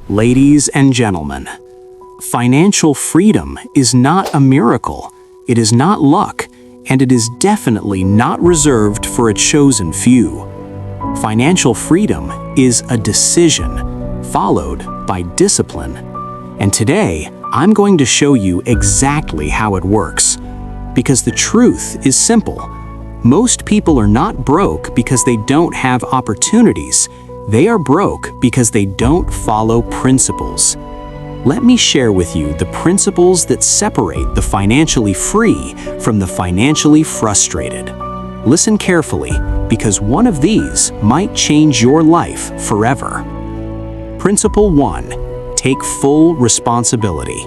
Ladies and gentlemen, financial freedom is not a miracle, it is not luck, and it is definitely not reserved for a chosen few. Financial freedom is a decision, followed by discipline. And today, I'm going to show you exactly how it works. Because the truth is simple. Most people are not broke because they don't have opportunities. They are broke because they don't follow principles. Let me share with you the principles that separate the financially free from the financially frustrated. Listen carefully, because one of these might change your life forever. Principle 1. Take full responsibility.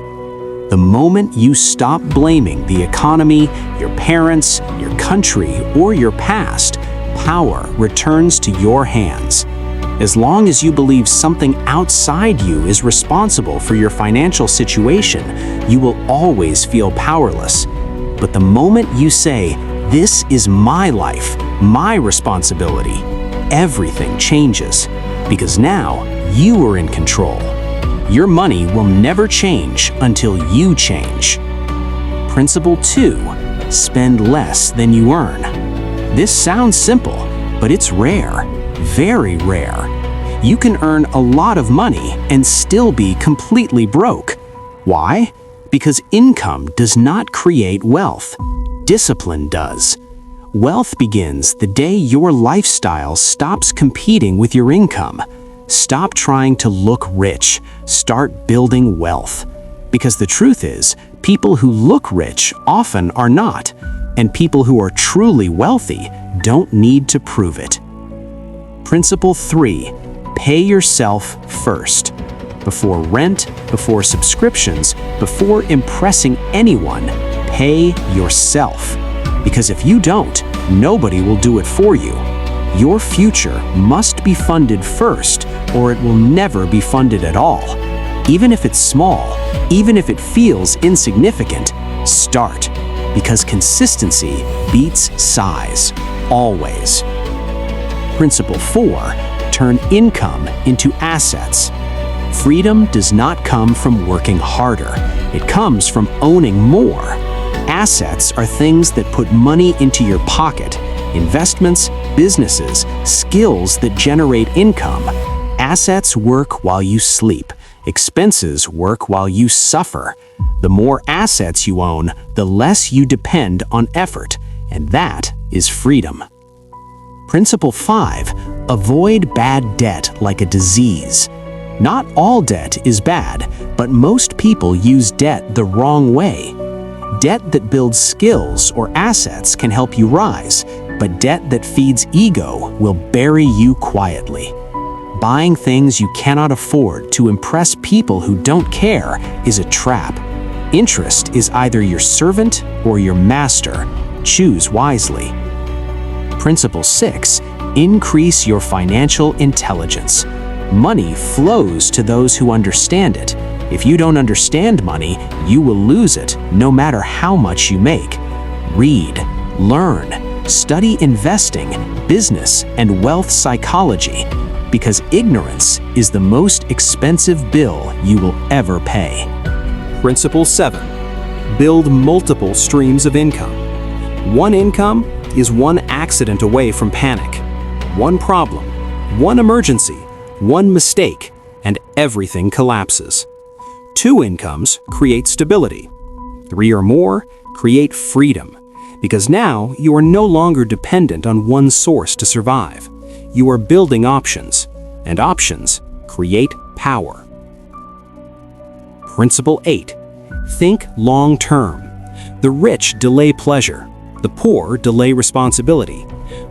The moment you stop blaming the economy, your parents, your country, or your past, power returns to your hands. As long as you believe something outside you is responsible for your financial situation, you will always feel powerless. But the moment you say, "This is my life, my responsibility," everything changes. Because now, you are in control. Your money will never change until you change. Principle 2. Spend less than you earn. This sounds simple, but it's rare. Very rare. You can earn a lot of money and still be completely broke. Why? Because income does not create wealth. Discipline does. Wealth begins the day your lifestyle stops competing with your income. Stop trying to look rich. Start building wealth. Because the truth is, people who look rich often are not, and people who are truly wealthy don't need to prove it. Principle 3. Pay yourself first. Before rent, before subscriptions, before impressing anyone, pay yourself. Because if you don't, nobody will do it for you. Your future must be funded first, or it will never be funded at all. Even if it's small, even if it feels insignificant, start. Because consistency beats size, always. Principle 4. Turn income into assets. Freedom does not come from working harder. It comes from owning more. Assets are things that put money into your pocket. Investments, businesses, skills that generate income. Assets work while you sleep. Expenses work while you suffer. The more assets you own, the less you depend on effort. And that is freedom. Principle 5. Avoid bad debt like a disease. Not all debt is bad, but most people use debt the wrong way. Debt that builds skills or assets can help you rise, but debt that feeds ego will bury you quietly. Buying things you cannot afford to impress people who don't care is a trap. Interest is either your servant or your master. Choose wisely. Principle 6. Increase your financial intelligence. Money flows to those who understand it. If you don't understand money, you will lose it, no matter how much you make. Read, learn, study investing, business, and wealth psychology, because ignorance is the most expensive bill you will ever pay. Principle 7. Build multiple streams of income. One income is one accident away from panic. One problem, one emergency, one mistake, and everything collapses. 2 incomes create stability. 3 or more create freedom, because now you are no longer dependent on one source to survive. You are building options, and options create power. Principle 8. Think long-term. The rich delay pleasure. The poor delay responsibility.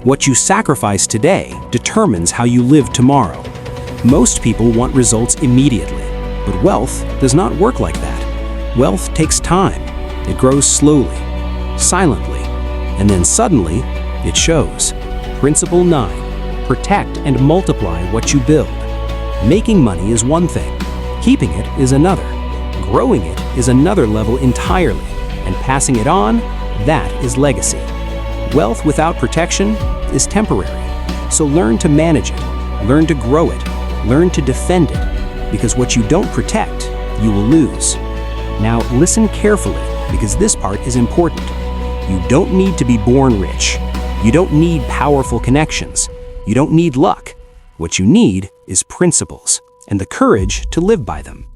What you sacrifice today determines how you live tomorrow. Most people want results immediately, but wealth does not work like that. Wealth takes time. It grows slowly, silently, and then suddenly, it shows. Principle 9. Protect and multiply what you build. Making money is one thing. Keeping it is another. Growing it is another level entirely. And passing it on, that is legacy. Wealth without protection is temporary. So learn to manage it. Learn to grow it. Learn to defend it. because what you don't protect, you will lose. Now listen carefully, because this part is important. You don't need to be born rich. You don't need powerful connections. You don't need luck. What you need is principles and the courage to live by them.